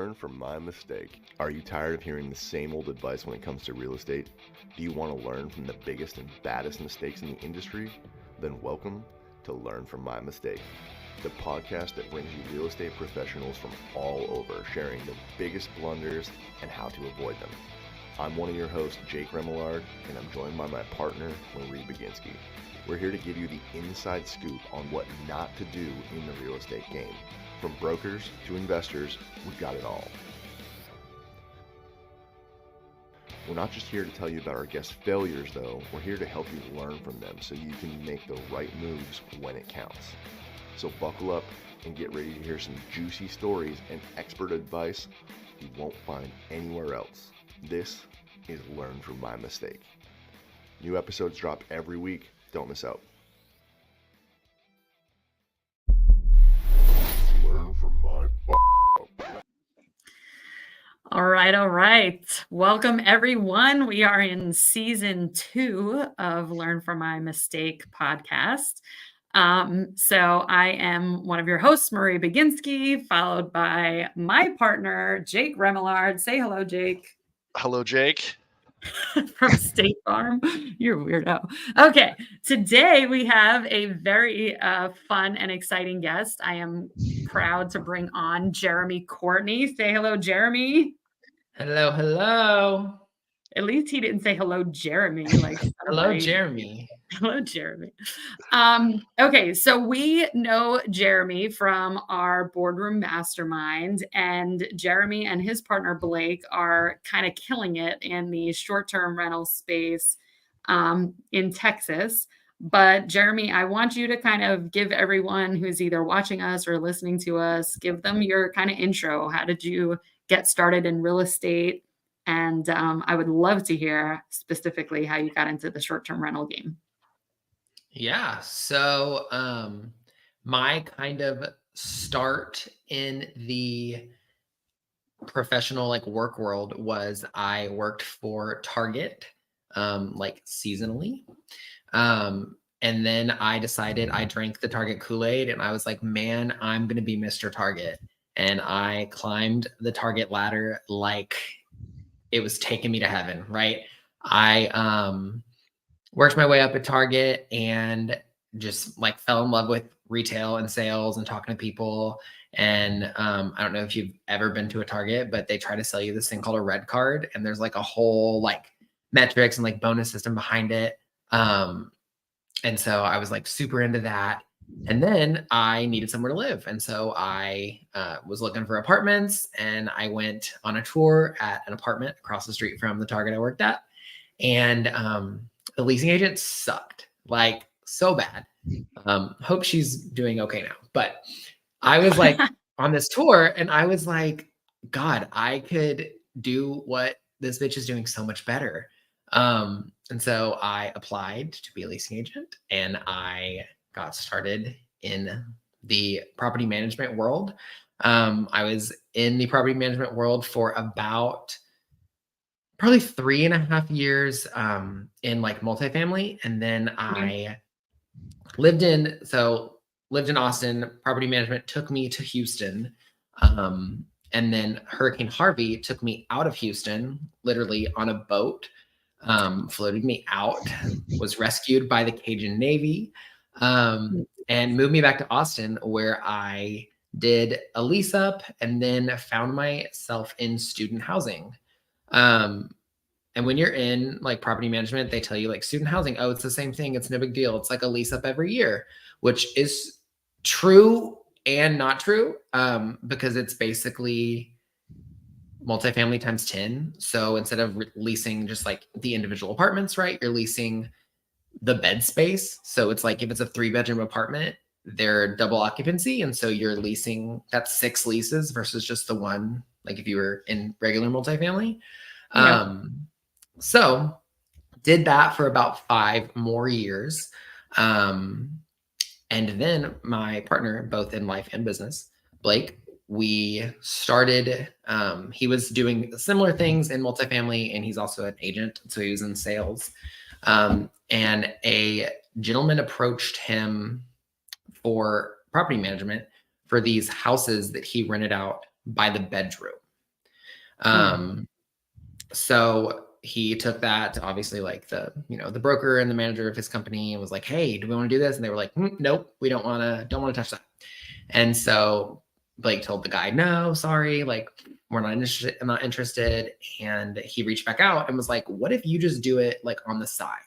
learn from my mistake. Are you tired of hearing the same old advice when it comes to real estate? Do you want to learn from the biggest and baddest mistakes in the industry? Then welcome to Learn from My Mistake, the podcast that brings you real estate professionals from all over, sharing the biggest blunders and how to avoid them. I'm one of your hosts, Jake Remillard, and I'm joined by my partner, Baginski. We're here to give you the inside scoop on what not to do in the real estate game. From brokers to investors, we've got it all. We're not just here to tell you about our guest failures, though. We're here to help you learn from them so you can make the right moves when it counts. So buckle up and get ready to hear some juicy stories and expert advice you won't find anywhere else. This is Learn from My Mistake. New episodes drop every week. Don't miss out. Learn from my All right. Welcome, everyone. We are in season 2 of Learn from My Mistake podcast. So I am one of your hosts, Marie Baginski, followed by my partner, Jake Remillard. Say hello, Jake. Hello, Jake. From State Farm. You're a weirdo. Okay. Today we have a very fun and exciting guest. I am proud to bring on Jeremy Courtney. Say hello, Jeremy. Hello. At least he didn't say hello, Jeremy. Hello, Jeremy. Hello, Jeremy. Okay, so we know Jeremy from our boardroom mastermind, and Jeremy and his partner Blake are kind of killing it in the short-term rental space in Texas. But Jeremy, I want you to kind of give everyone who's either watching us or listening to us, give them your kind of intro. How did you get started in real estate? And I would love to hear specifically how you got into the short-term rental game. Yeah. So my kind of start in the professional work world was I worked for Target seasonally. And then I decided I drank the Target Kool-Aid and I was like, man, I'm going to be Mr. Target. And I climbed the Target ladder like it was taking me to heaven, right? I worked my way up at Target and just fell in love with retail and sales and talking to people. And I don't know if you've ever been to a Target, but they try to sell you this thing called a red card. And there's a whole metrics and bonus system behind it. And so I was super into that. And then I needed somewhere to live. And so I was looking for apartments and I went on a tour at an apartment across the street from the Target I worked at. And the leasing agent sucked, so bad. Hope she's doing okay now. But I was on this tour and I was like, God, I could do what this bitch is doing so much better. And so I applied to be a leasing agent and I got started in the property management world. I was in the property management world for about probably 3.5 years in multifamily. And then I lived in Austin. Property management took me to Houston. And then Hurricane Harvey took me out of Houston, literally on a boat, floated me out, was rescued by the Cajun Navy, and moved me back to Austin, where I did a lease up and then found myself in student housing. And when you're in property management, they tell you student housing, oh, it's the same thing. It's no big deal. It's a lease up every year, which is true and not true, because it's basically multifamily times 10. So instead of leasing just the individual apartments, right, you're leasing the bed space. So it's if it's a 3-bedroom apartment, they're double occupancy. And so you're leasing, that's 6 leases versus just the one, if you were in regular multifamily. Yeah. So did that for about 5 more years. And then my partner, both in life and business, Blake, we started, he was doing similar things in multifamily and he's also an agent. So he was in sales. And a gentleman approached him for property management for these houses that he rented out by the bedroom. So he took that to obviously like the broker and the manager of his company and was like, hey, do we want to do this? And they were like, nope, we don't want to touch that. And so Blake told the guy, no, sorry, like we're not interested. I'm not interested. And he reached back out and was like, what if you just do it like on the side?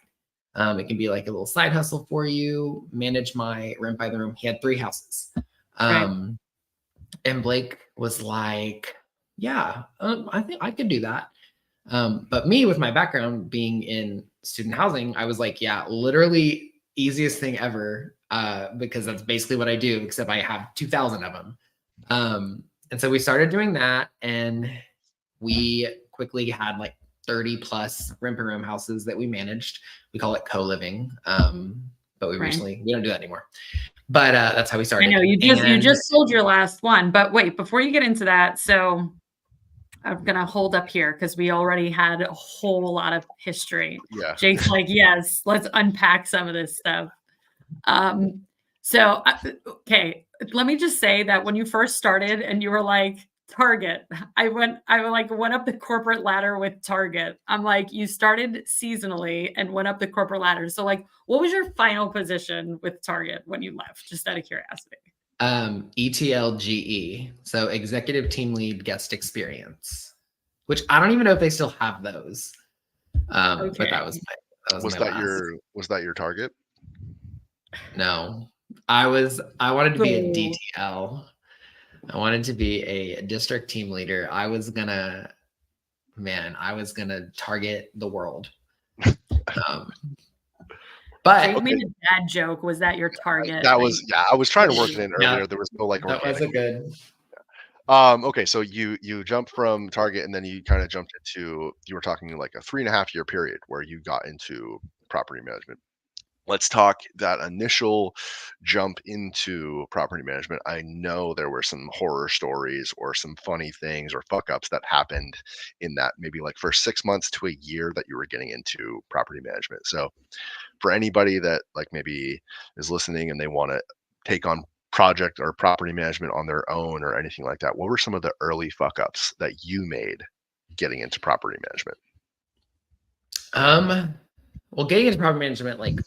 It can be like a little side hustle for you, manage my rent by the room. He had 3 houses. And Blake was like, yeah, I think I could do that. But me, with my background being in student housing, I was like, yeah, literally easiest thing ever, because that's basically what I do, except I have 2,000 of them. And so we started doing that, and we quickly had like 30 plus rent per room houses that we managed. We call it co-living. But we don't do that anymore. But that's how we started. I know you just sold your last one, but wait, before you get into that, so I'm gonna hold up here because we already had a whole lot of history. Yeah. Jake's like, yes, let's unpack some of this stuff. Okay, let me just say that when you first started and you were like, Target, I went up the corporate ladder with Target. I'm like, you started seasonally and went up the corporate ladder. So like, what was your final position with Target when you left? Just out of curiosity. ETLGE, so executive team lead guest experience, which I don't even know if they still have those. But that was that your target? No, I wanted to be a DTL. I wanted to be a district team leader. I was gonna target the world. But you made a dad joke. Was that your target? That was, yeah. I was trying to work it in earlier. There was no like organic. That was a good. Okay, so you jumped from Target, and then you kind of jumped into, you were talking like a 3.5-year period where you got into property management. Let's talk that initial jump into property management. I know there were some horror stories or some funny things or fuck ups that happened in that maybe like first 6 months to a year that you were getting into property management. So for anybody that like maybe is listening and they want to take on project or property management on their own or anything like that, what were some of the early fuck ups that you made getting into property management? Well, getting into property management, like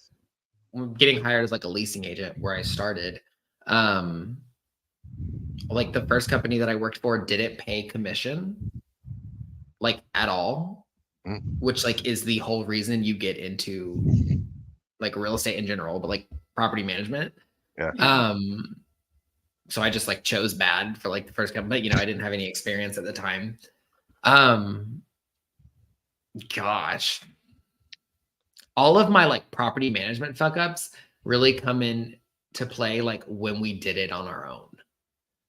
getting hired as like a leasing agent where I started, like the first company that I worked for didn't pay commission like at all, which like is the whole reason you get into like real estate in general, but like property management. Yeah. So I just like chose bad for like the first company, but I didn't have any experience at the time. Gosh, all of my like property management fuck ups really come in to play like when we did it on our own.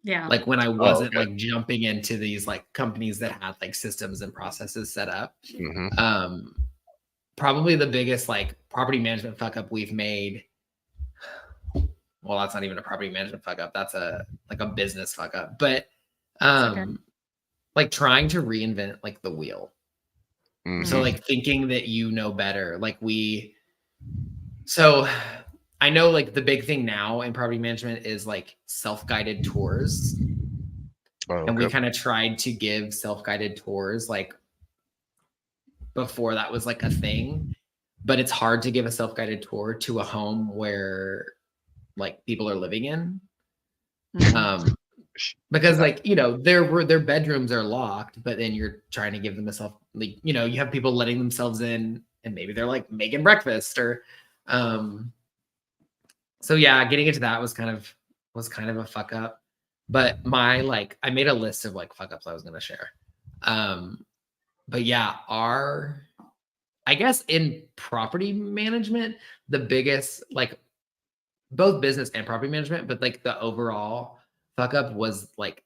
Yeah. Like when I wasn't like jumping into these like companies that had like systems and processes set up. Probably the biggest like property management fuck up we've made. Well, that's not even a property management fuck up. That's a business fuck up. But like trying to reinvent like the wheel. So like thinking that you know better. Like so I know like the big thing now in property management is like self-guided tours. And we kind of tried to give self-guided tours like before that was like a thing, but it's hard to give a self-guided tour to a home where like people are living in. Because like, their bedrooms are locked, but then you're trying to give them you have people letting themselves in and maybe they're like making breakfast or, so yeah, getting into that was kind of a fuck up, but I made a list of like fuck ups I was going to share. But yeah, I guess in property management, the biggest, like both business and property management, but like the overall fuck up was like,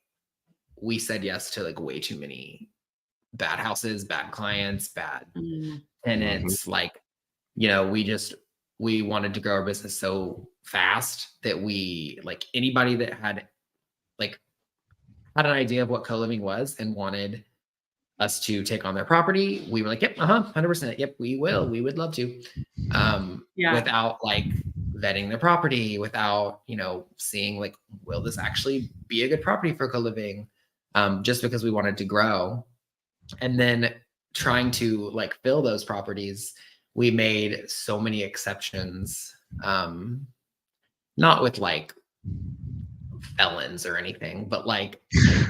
we said yes to like way too many bad houses, bad clients, bad tenants. Like, we wanted to grow our business so fast that we like anybody that had an idea of what co-living was and wanted us to take on their property, we were like, yep, 100%. Yep, we will. We would love to. Without like vetting the property, without, seeing like, will this actually be a good property for co-living? Just because we wanted to grow. And then trying to like fill those properties, we made so many exceptions. Not with like felons or anything, but like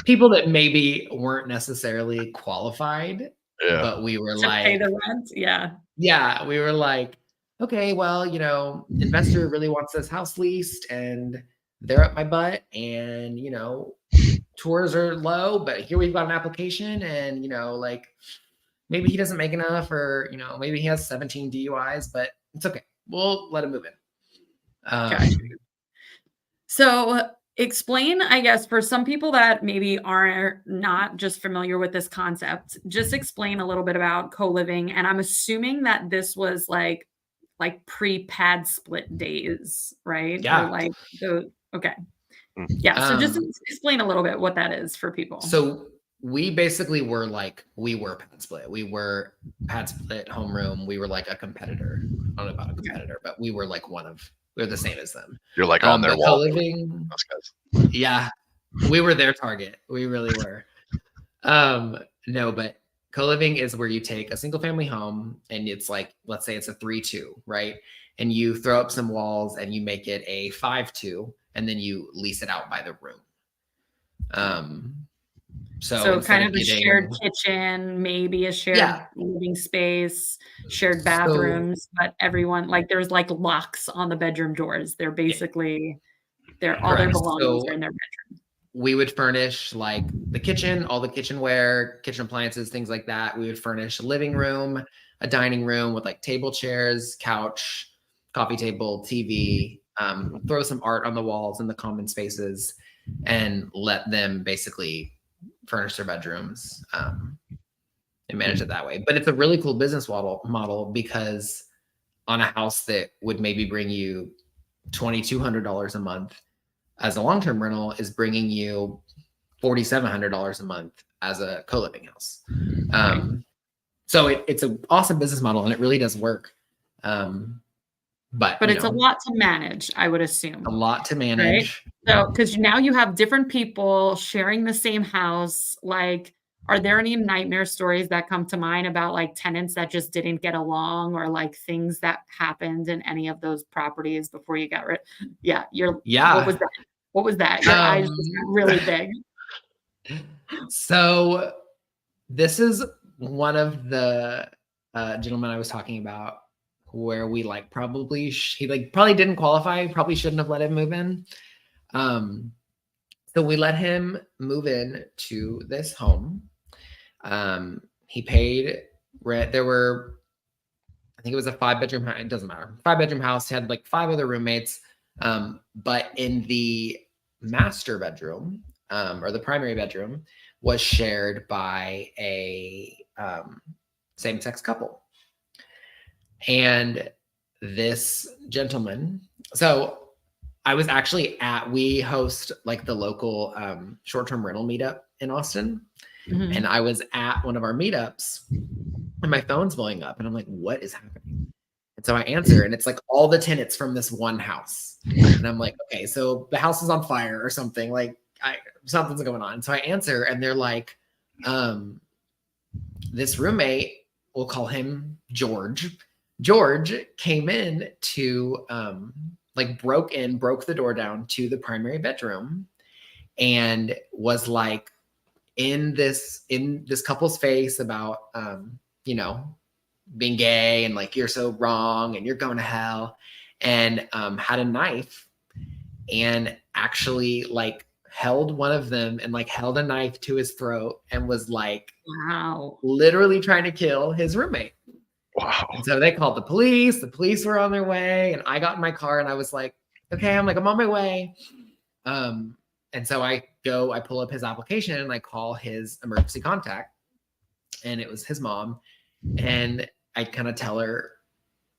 people that maybe weren't necessarily qualified. Yeah. But we were To like, pay the rent. Yeah. yeah, we were like, okay, well, you know, investor really wants this house leased and they're up my butt, and you know, tours are low, but here we've got an application, and you know, like maybe he doesn't make enough, or you know, maybe he has 17 DUIs, but it's okay. We'll let him move in. Okay. So explain, I guess, for some people that maybe are not just familiar with this concept, just explain a little bit about co-living. And I'm assuming that this was like pre-pad split days, right? Yeah. Or like okay. Mm. Yeah. So just explain a little bit what that is for people. So we basically were like, we were pad split. We were pad split homeroom. We were like a competitor. I don't know about a competitor, but we were like we were the same as them. You're like on their wall. Co-living, Those guys. yeah, we were their target. We really were. No, but co-living is where you take a single family home and it's like, let's say it's a 3-2, right? And you throw up some walls and you make it a 5-2, and then you lease it out by the room. So kind of a shared kitchen, maybe a shared living space, shared bathrooms, but everyone, like there's like locks on the bedroom doors. They're basically, all their belongings are in their bedroom. We would furnish like the kitchen, all the kitchenware, kitchen appliances, things like that. We would furnish a living room, a dining room with like table, chairs, couch, coffee table, TV, throw some art on the walls in the common spaces, and let them basically furnish their bedrooms and manage it that way. But it's a really cool business model because on a house that would maybe bring you $2,200 a month as a long-term rental is bringing you $4,700 a month as a co-living house. So it's an awesome business model and it really does work. But it's a lot to manage, I would assume. A lot to manage. Right? So, because now you have different people sharing the same house. Like, are there any nightmare stories that come to mind about like tenants that just didn't get along, or like things that happened in any of those properties before you got rid? Yeah, What was that? What was that? Your eyes just got really big. So, this is one of the gentlemen I was talking about, where we like he probably didn't qualify, probably shouldn't have let him move in. So we let him move in to this home. He paid rent. I think it was a 5-bedroom house. It doesn't matter. 5-bedroom house. He had like 5 other roommates. But in the master bedroom, or the primary bedroom, was shared by a same-sex couple. And this gentleman, so I was actually we host like the local short-term rental meetup in Austin. Mm-hmm. And I was at one of our meetups and my phone's blowing up and I'm like, what is happening? And so I answer and it's like all the tenants from this one house. And I'm like, okay, so the house is on fire or something, like something's going on. So I answer and they're like, this roommate, we'll call him George. George came in to broke the door down to the primary bedroom and was like in this couple's face about being gay and like you're so wrong and you're going to hell, and had a knife and actually like held one of them and like held a knife to his throat and was like, wow, literally trying to kill his roommate. Wow. And so they called the police. The police were on their way, and I got in my car and I was like, okay, I'm on my way. And so I pull up his application and I call his emergency contact, and it was his mom. And I kind of tell her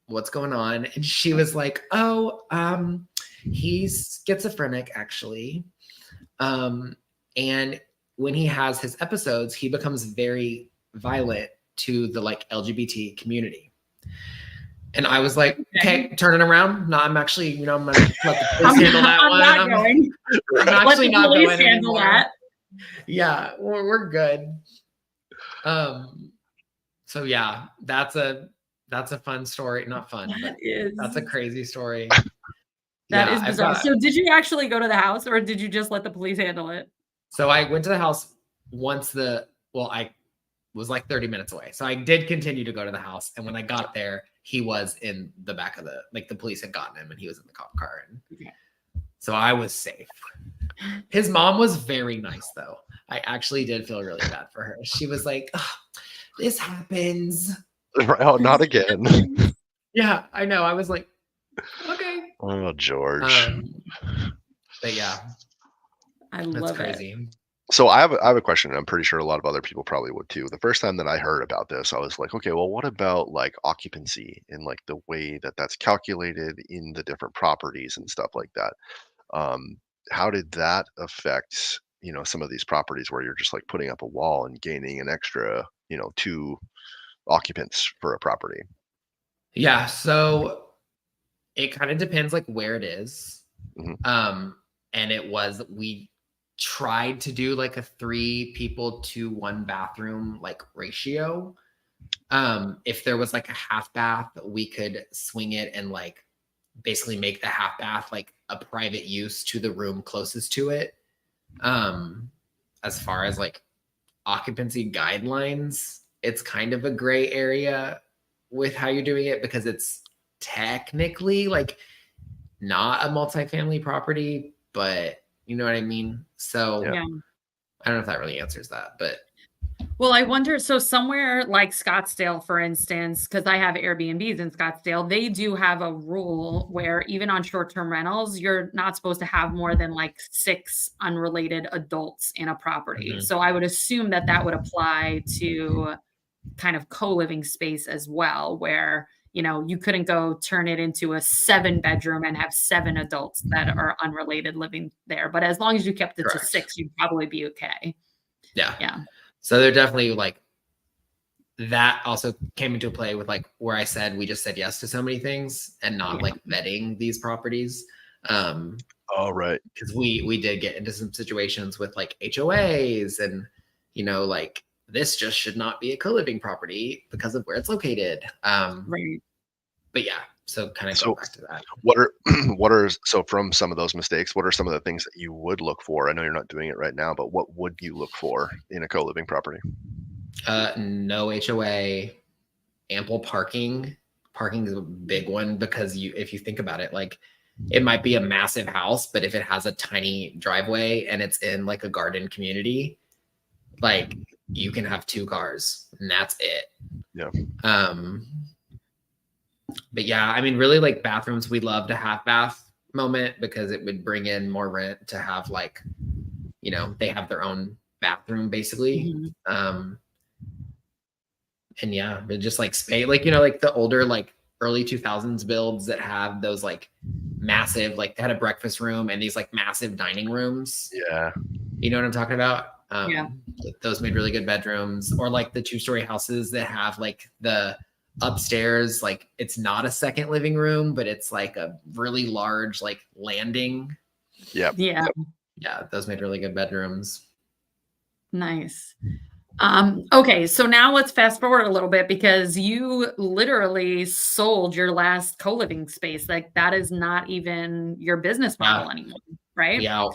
what's going on. And she was like, he's schizophrenic actually. And when he has his episodes, he becomes very violent to the like LGBT community. And I was like, okay, turning around. No, I'm actually, I'm going to let the police handle that one. I'm actually not going anymore. Yeah, we're good. So yeah, that's a fun story. Not fun, but that's a crazy story. That Yeah, is bizarre. So did you actually go to the house or did you just let the police handle it? So I went to the house once I was like 30 minutes away. So I did continue to go to the house. And when I got there, he was in the back of the police had gotten him and he was in the cop car. And so I was safe. His mom was very nice though. I actually did feel really bad for her. She was like, oh, this happens. Oh, not again. Yeah, I know. I was like, okay. Oh, George. But yeah, I love crazy. It. So I have a question, and I'm pretty sure a lot of other people probably would too. The first time that I heard about this, I was like, okay, well, what about like occupancy and like the way that that's calculated in the different properties and stuff like that? How did that affect, some of these properties where you're just like putting up a wall and gaining an extra, 2 occupants for a property? Yeah, so it kind of depends like where it is. Mm-hmm. And we tried to do like a 3 people to 1 bathroom like ratio. If there was like a half bath, we could swing it and like basically make the half bath like a private use to the room closest to it. As far as like occupancy guidelines, it's kind of a gray area with how you're doing it because it's technically like not a multifamily property, but you know what I mean? So Yeah. I don't know if that really answers that, but. Well, I wonder, so somewhere like Scottsdale, for instance, because I have Airbnbs in Scottsdale, they do have a rule where even on short-term rentals, you're not supposed to have more than like 6 unrelated adults in a property. Mm-hmm. So I would assume that would apply to kind of co-living space as well, where you couldn't go turn it into a 7-bedroom and have 7 adults that are unrelated living there. But as long as you kept it to 6, you'd probably be okay. Yeah. So they're definitely like that also came into play with like where I said we just said yes to so many things and not like vetting these properties. Oh, right. Because we did get into some situations with like HOAs and like this just should not be a co-living property because of where it's located. Right. But yeah, so kind of go back to that. So from some of those mistakes, what are some of the things that you would look for? I know you're not doing it right now, but what would you look for in a co-living property? No HOA, ample parking. Parking is a big one because if you think about it, like it might be a massive house, but if it has a tiny driveway and it's in like a garden community, like you can have 2 cars and that's it. Yeah. But yeah, I mean, really like bathrooms, we loved a half bath moment because it would bring in more rent to have like, they have their own bathroom basically. Mm-hmm. And yeah, but just like space, like, like the older, like early 2000s builds that have those like massive, like they had a breakfast room and these like massive dining rooms. Yeah. You know what I'm talking about? Yeah. Those made really good bedrooms, or like the 2-story houses that have like the upstairs, like it's not a second living room, but it's like a really large like landing. Yeah. Those made really good bedrooms. Nice. Okay, so now let's fast forward a little bit because you literally sold your last co-living space. Like that is not even your business model anymore, right? Yeah.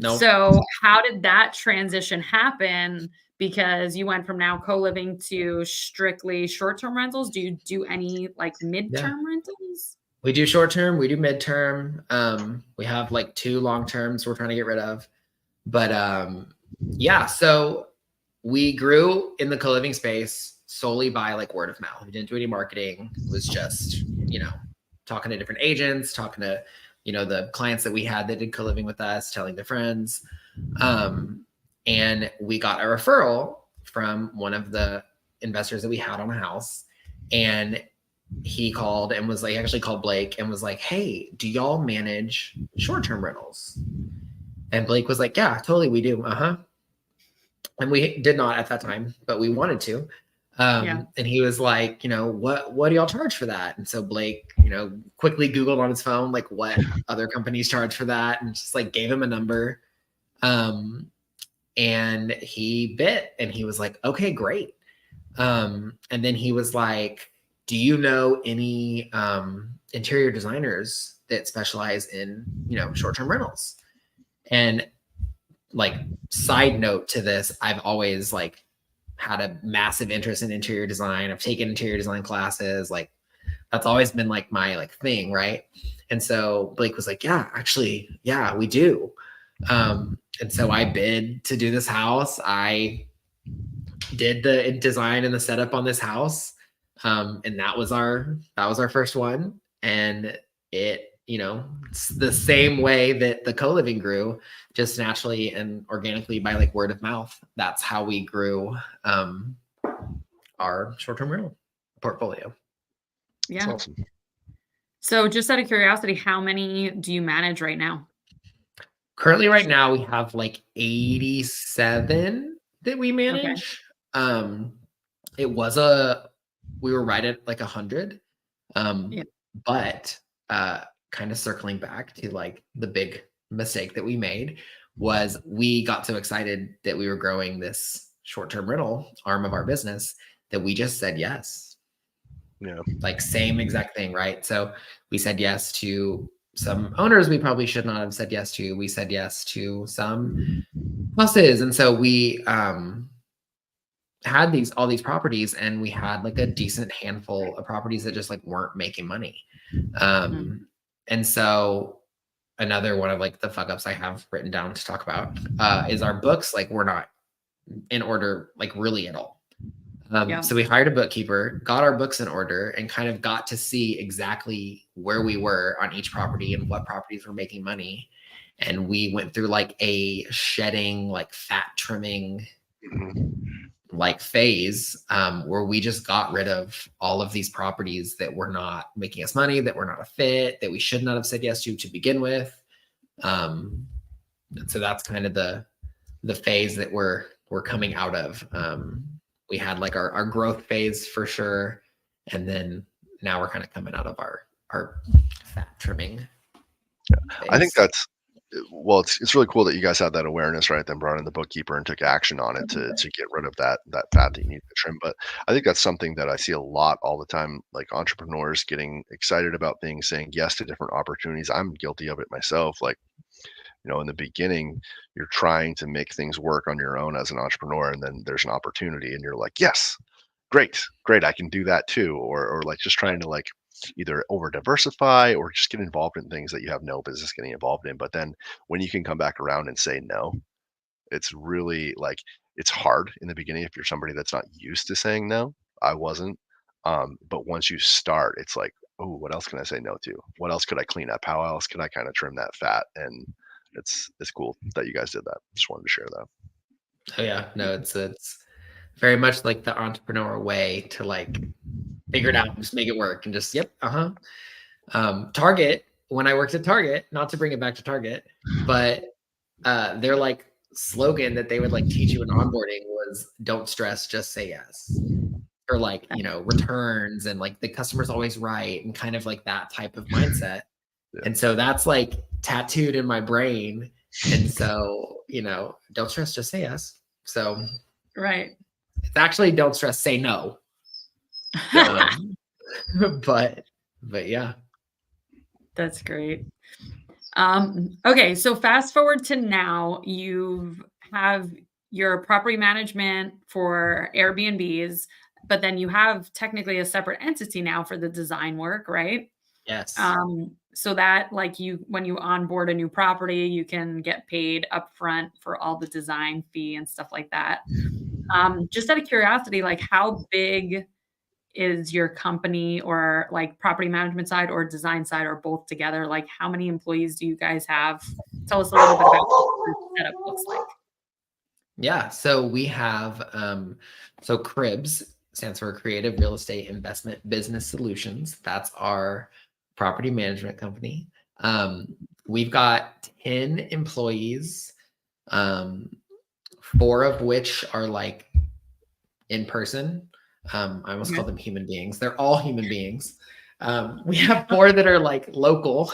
No. So how did that transition happen? Because you went from now co-living to strictly short-term rentals. Do you do any like midterm rentals? We do short-term, we do midterm. We have like 2 long-terms we're trying to get rid of. But so we grew in the co-living space solely by like word of mouth. We didn't do any marketing. It was just, talking to different agents, talking to, the clients that we had that did co-living with us, telling their friends. And we got a referral from one of the investors that we had on a house. And he called and was like, he actually called Blake and was like, hey, do y'all manage short-term rentals? And Blake was like, yeah, totally. We do. And we did not at that time, but we wanted to. And he was like, what do y'all charge for that? And so Blake, quickly Googled on his phone, like what other companies charge for that. And just like gave him a number. and he bit, and he was like, okay, great. And then he was like, do you know any interior designers that specialize in, short-term rentals? And like, side note to this, I've always like had a massive interest in interior design. I've taken interior design classes. Like, that's always been like my like thing, right? And so Blake was like, yeah, actually, yeah, we do. And so I bid to do this house. I did the design and the setup on this house. And that was our first one. And it, it's the same way that the co-living grew, just naturally and organically by like word of mouth. That's how we grew our short-term rental portfolio. Yeah. That's awesome. So just out of curiosity, how many do you manage right now? Currently right now we have like 87 that we manage. Okay. We were right at like 100. But kind of circling back to like the big mistake that we made was we got so excited that we were growing this short-term rental arm of our business that we just said yes. Yeah. Like same exact thing, right? So we said yes to some owners we probably should not have said yes to. We said yes to some pluses. And so we had all these properties, and we had like a decent handful of properties that just like weren't making money. And so another one of like the fuck ups I have written down to talk about is our books. Like, we're not in order, like really at all. So we hired a bookkeeper, got our books in order, and kind of got to see exactly where we were on each property and what properties were making money. And we went through like a shedding, like fat trimming, like phase where we just got rid of all of these properties that were not making us money, that were not a fit, that we should not have said yes to begin with. And so that's kind of the phase that we're coming out of. We had like our growth phase for sure, and then now we're kind of coming out of our fat trimming phase. I think that's it's really cool that you guys had that awareness, right? Then brought in the bookkeeper and took action on it to get rid of that fat that you need to trim. But I think that's something that I see a lot all the time, like entrepreneurs getting excited about things, saying yes to different opportunities. I'm guilty of it myself. Like, in the beginning, you're trying to make things work on your own as an entrepreneur, and then there's an opportunity and you're like, yes, great, I can do that too. Or like just trying to like either over diversify or just get involved in things that you have no business getting involved in. But then when you can come back around and say no, it's really like, it's hard in the beginning if you're somebody that's not used to saying no. I wasn't. But once you start, it's like, oh, what else can I say no to? What else could I clean up? How else could I kind of trim that fat? And it's cool that you guys did that. Just wanted to share that. Oh yeah, no, it's very much like the entrepreneur way to like figure it out, just make it work, and just Target, when I worked at Target, not to bring it back to Target, but their like slogan that they would like teach you in onboarding was don't stress, just say yes. Or like, returns, and like the customer's always right, and kind of like that type of mindset. Yeah. And so that's like tattooed in my brain. And so, don't stress, just say yes. So right. It's actually don't stress, say no. But yeah. That's great. Okay, so fast forward to now, you have your property management for Airbnbs, but then you have technically a separate entity now for the design work, right? Yes. So that like when you onboard a new property, you can get paid upfront for all the design fee and stuff like that. Just out of curiosity, like how big is your company, or like property management side or design side, or both together? Like how many employees do you guys have? Tell us a little bit about what your setup looks like. Yeah, so we have so CRIBS stands for Creative Real Estate Investment Business Solutions. That's our property management company. We've got 10 employees, 4 of which are like in person. I almost call them human beings. They're all human beings. We have 4 that are like local,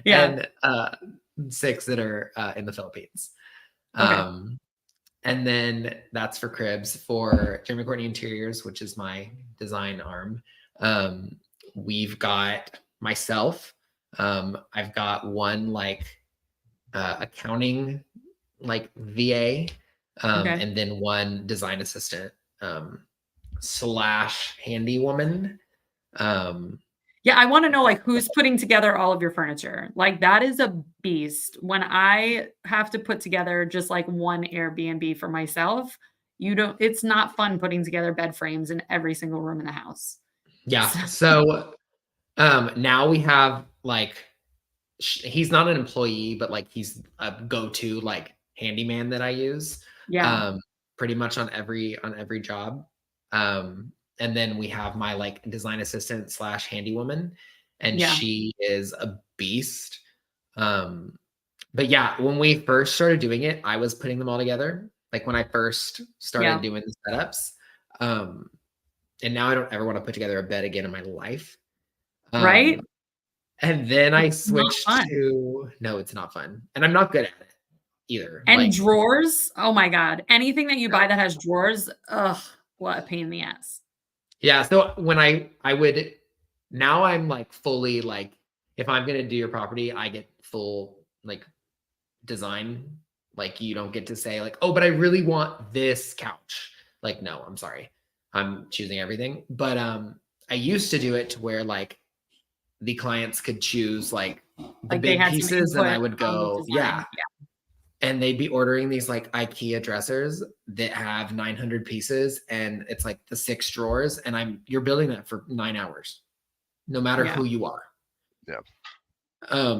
and 6 that are in the Philippines. Okay. And then that's for cribs. For Jeremy Courtney Interiors, which is my design arm, we've got myself. I've got one like accounting like VA, Okay. and then one design assistant slash handy woman. Yeah, I want to know like who's putting together all of your furniture. Like that is a beast. When I have to put together just like one Airbnb for myself, it's not fun putting together bed frames in every single room in the house. Yeah. So, So now we have like he's not an employee, but like he's a go-to like handyman that I use yeah. pretty much on every job. And then we have my like design assistant slash handy woman, and Yeah. she is a beast. But yeah, when we first started doing it, I was putting them all together. Like when I first started doing the setups. And now I don't ever want to put together a bed again in my life. Right? And then I It's not switched fun. to, no, it's not fun. And I'm not good at it either. And Like, drawers, oh my God. Anything that you buy that has drawers, ugh, what a pain in the ass. yeah. So when I would, now I'm like fully like, if I'm going to do your property, I get full like design. Like you don't get to say like, oh, but I really want this couch. Like, no, I'm sorry. I'm choosing everything. But I used to do it to where like the clients could choose like the Like they big had some pieces and I input would on the go, design. yeah. And they'd be ordering these like IKEA dressers that have 900 pieces and it's like the 6 drawers and you're building that for 9 hours, no matter who you are. Yeah.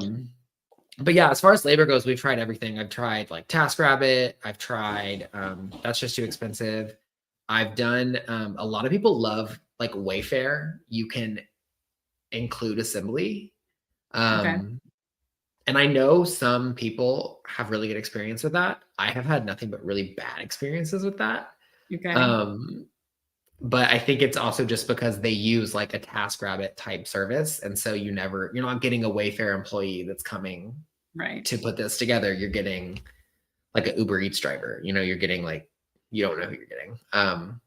But yeah, as far as labor goes, we've tried everything. I've tried like TaskRabbit. I've tried, that's just too expensive. I've done, a lot of people love like Wayfair. You can include assembly. Okay. And I know some people have really good experience with that. I have had nothing but really bad experiences with that. Okay. But I think it's also just because they use like a TaskRabbit type service. And so you're not getting a Wayfair employee that's coming to put this together. You're getting like an Uber Eats driver, you're getting like, you don't know who you're getting. But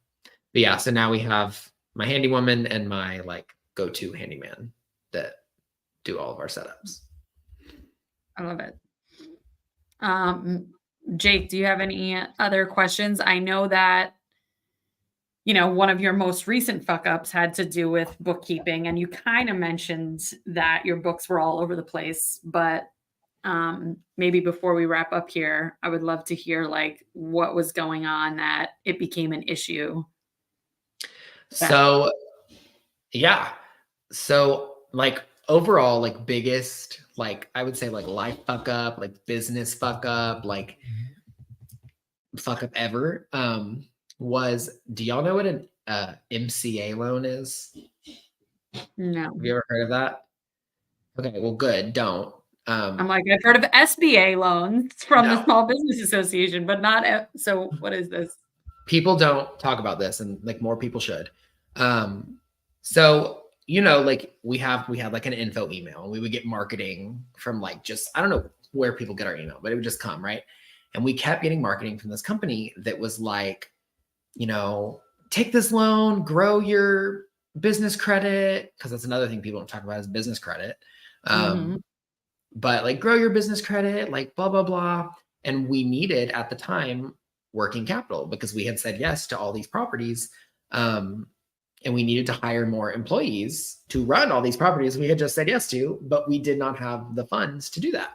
yeah, so now we have my handy woman and my like go-to handyman that do all of our setups. I love it. Jake, do you have any other questions? I know that, one of your most recent fuck ups had to do with bookkeeping, and you kind of mentioned that your books were all over the place, but maybe before we wrap up here, I would love to hear like what was going on that it became an issue. So, yeah. So, like overall, like biggest, like I would say, like life fuck up, like business fuck up, like fuck up ever. Do y'all know what an MCA loan is? No. Have you ever heard of that? Okay, well, good. Don't. I'm like, I've heard of SBA loans from the Small Business Association, but not. So what is this? People don't talk about this, and like more people should. So like we had like an info email, and we would get marketing from like just I don't know where people get our email, but it would just come right. And we kept getting marketing from this company that was like, take this loan, grow your business credit, because that's another thing people don't talk about is business credit. But like grow your business credit, like blah, blah, blah. And we needed at the time working capital because we had said yes to all these properties. And we needed to hire more employees to run all these properties we had just said yes to, but we did not have the funds to do that.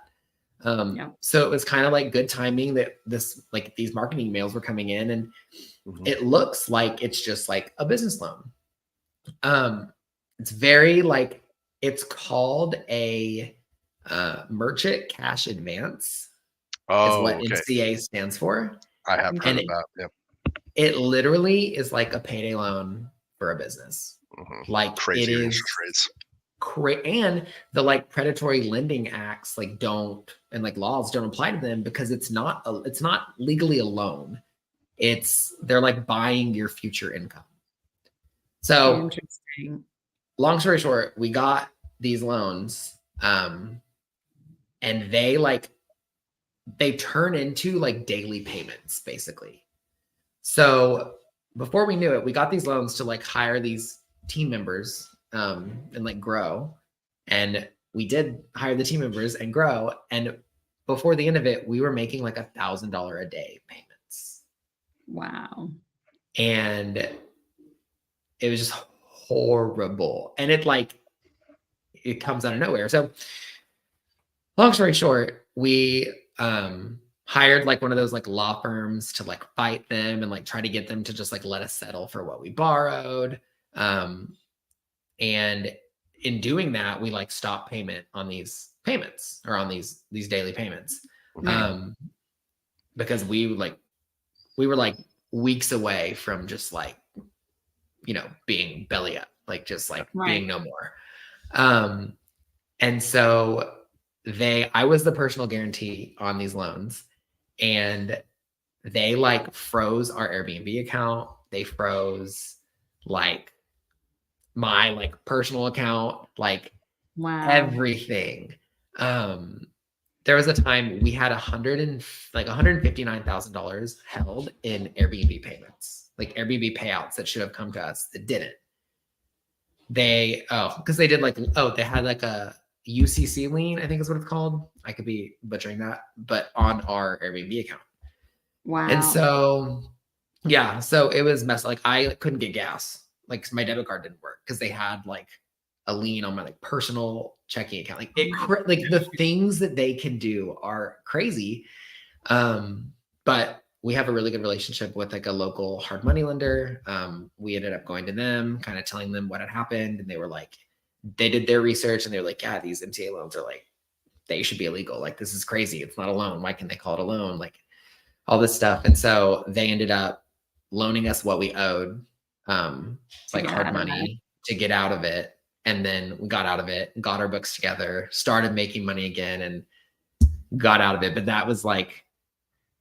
So it was kind of like good timing that these marketing emails were coming in, and it looks like it's just like a business loan. It's very like, it's called a merchant cash advance is what MCA stands for. I have heard of that. Yeah. It literally is like a payday loan for a business. Like crazy it is interest rates. And the like predatory lending acts like don't, and like laws don't apply to them because it's not legally a loan. They're like buying your future income. So interesting. Long story short, we got these loans, and they like they turn into like daily payments basically. So before we knew it, we got these loans to like hire these team members and like grow. And we did hire the team members and grow. And before the end of it, we were making like $1,000 a day payments. Wow. And it was just horrible. And it comes out of nowhere. So long story short, we hired like one of those like law firms to like fight them and like try to get them to just like let us settle for what we borrowed. And in doing that, we like stopped payment on these payments or on these daily payments. Because we were like weeks away from just like, you know, being belly up, like just like being no more. And so I was the personal guarantee on these loans, and they like froze our Airbnb account. They froze like my like personal account, like everything. There was a time we had $159,000 held in Airbnb payments, like Airbnb payouts that should have come to us that didn't. Because they did they had like a UCC lien, I think is what it's called. I could be butchering that, but on our Airbnb account. Wow. And so, yeah, so it was messed. Like I couldn't get gas. Like my debit card didn't work because they had like a lien on my like personal checking account. Like the things that they can do are crazy. But we have a really good relationship with like a local hard money lender. We ended up going to them, kind of telling them what had happened. And they were like, they did their research and they're like, yeah, these MTA loans are like, they should be illegal. Like, this is crazy. It's not a loan. Why can they call it a loan? Like all this stuff. And so they ended up loaning us what we owed, like hard money to get out of it. And then we got out of it, got our books together, started making money again and got out of it. But that was like,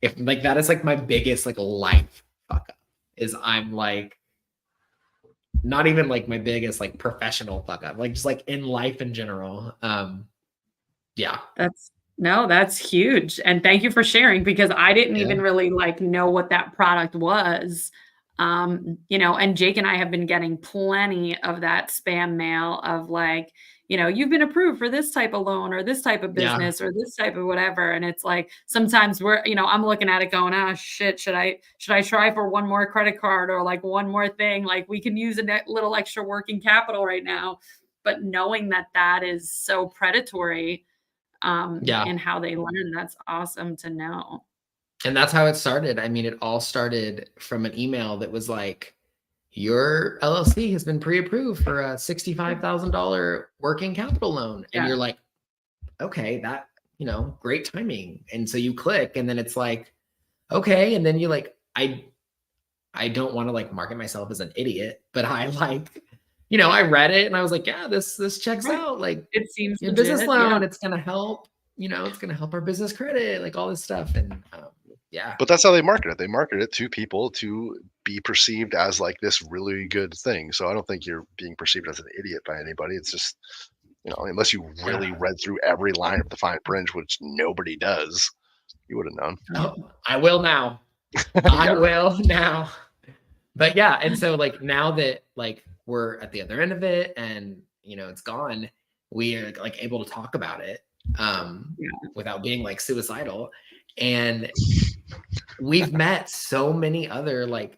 that is like my biggest like life fuck up is I'm like, not even like my biggest like professional fuck up, like just like in life in general. Yeah. That's huge. And thank you for sharing, because I didn't even really like know what that product was. You know, and Jake and I have been getting plenty of that spam mail of like, you know, you've been approved for this type of loan or this type of business or this type of whatever. And it's like, sometimes I'm looking at it going, oh shit, should I try for one more credit card or like one more thing? Like we can use a little extra working capital right now, but knowing that is so predatory, in how they learn, that's awesome to know. And that's how it started. I mean, it all started from an email that was like, your LLC has been pre-approved for a $65,000 working capital loan. And you're like, okay, that, you know, great timing. And so you click and then it's like, okay. And then you're like, I don't want to like market myself as an idiot, but I like, you know, I read it and I was like, yeah, this checks out. Like it seems your business loan, it's going to help, you know, it's going to help our business credit, like all this stuff. And yeah. But that's how they market it. They market it to people to be perceived as like this really good thing. So I don't think you're being perceived as an idiot by anybody. It's just, you know, unless you really read through every line of the fine print, which nobody does, you would have known. Oh, I will now. I will now. But yeah, and so like now that like we're at the other end of it and you know it's gone, we are like able to talk about it without being like suicidal. And we've met so many other like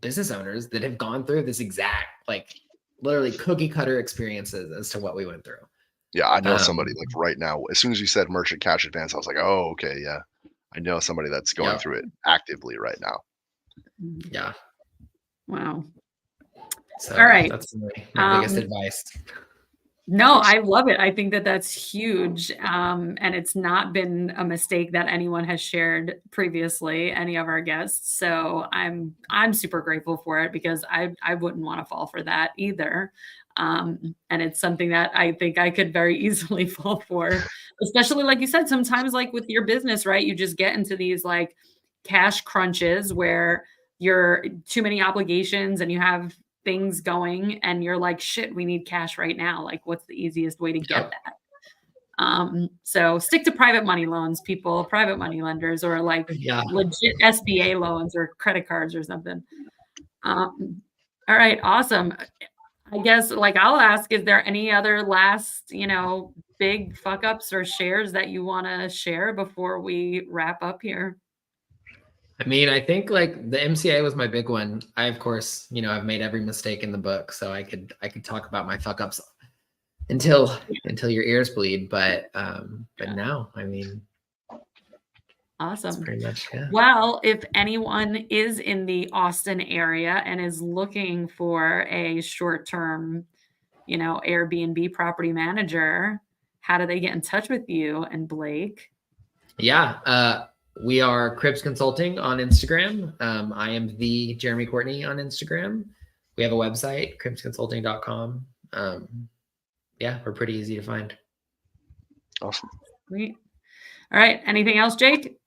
business owners that have gone through this exact like literally cookie cutter experiences as to what we went through. Yeah, I know somebody like right now. As soon as you said merchant cash advance, I was like, oh, okay, yeah. I know somebody that's going through it actively right now. Yeah. Wow. So all right. That's my biggest advice. No, I love it. I think that's huge. And it's not been a mistake that anyone has shared previously, any of our guests. So I'm super grateful for it, because I wouldn't want to fall for that either. And it's something that I think I could very easily fall for, especially like you said, sometimes like with your business, right? You just get into these like cash crunches where you're too many obligations and you have things going and you're like, shit, we need cash right now. Like, what's the easiest way to get that? So stick to private money loans, people, private money lenders, or like legit SBA loans or credit cards or something. All right, awesome. I guess like I'll ask, is there any other last, big fuck ups or shares that you want to share before we wrap up here? I mean, I think like the MCA was my big one. I, of course, I've made every mistake in the book, so I could talk about my fuck ups until your ears bleed. But now, I mean, awesome. That's pretty much, yeah. Well, if anyone is in the Austin area and is looking for a short-term, Airbnb property manager, how do they get in touch with you and Blake? Yeah, we are Cribs Consulting on Instagram. I am the Jeremy Courtney on Instagram. We have a website, cribsconsulting.com. Yeah, we're pretty easy to find. Awesome. Sweet. All right. Anything else, Jake?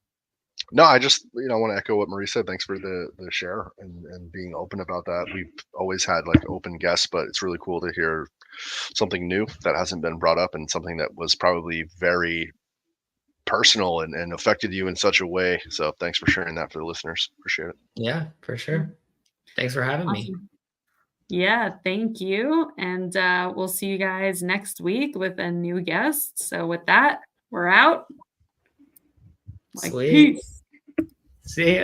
No, I just want to echo what Marie said. Thanks for the share and being open about that. We've always had like open guests, but it's really cool to hear something new that hasn't been brought up and something that was probably very personal and affected you in such a way. So thanks for sharing that for the listeners. Appreciate it. Yeah, for sure. Thanks for having me. Yeah, thank you. And we'll see you guys next week with a new guest. So with that, we're out. Sweet. Peace. See ya.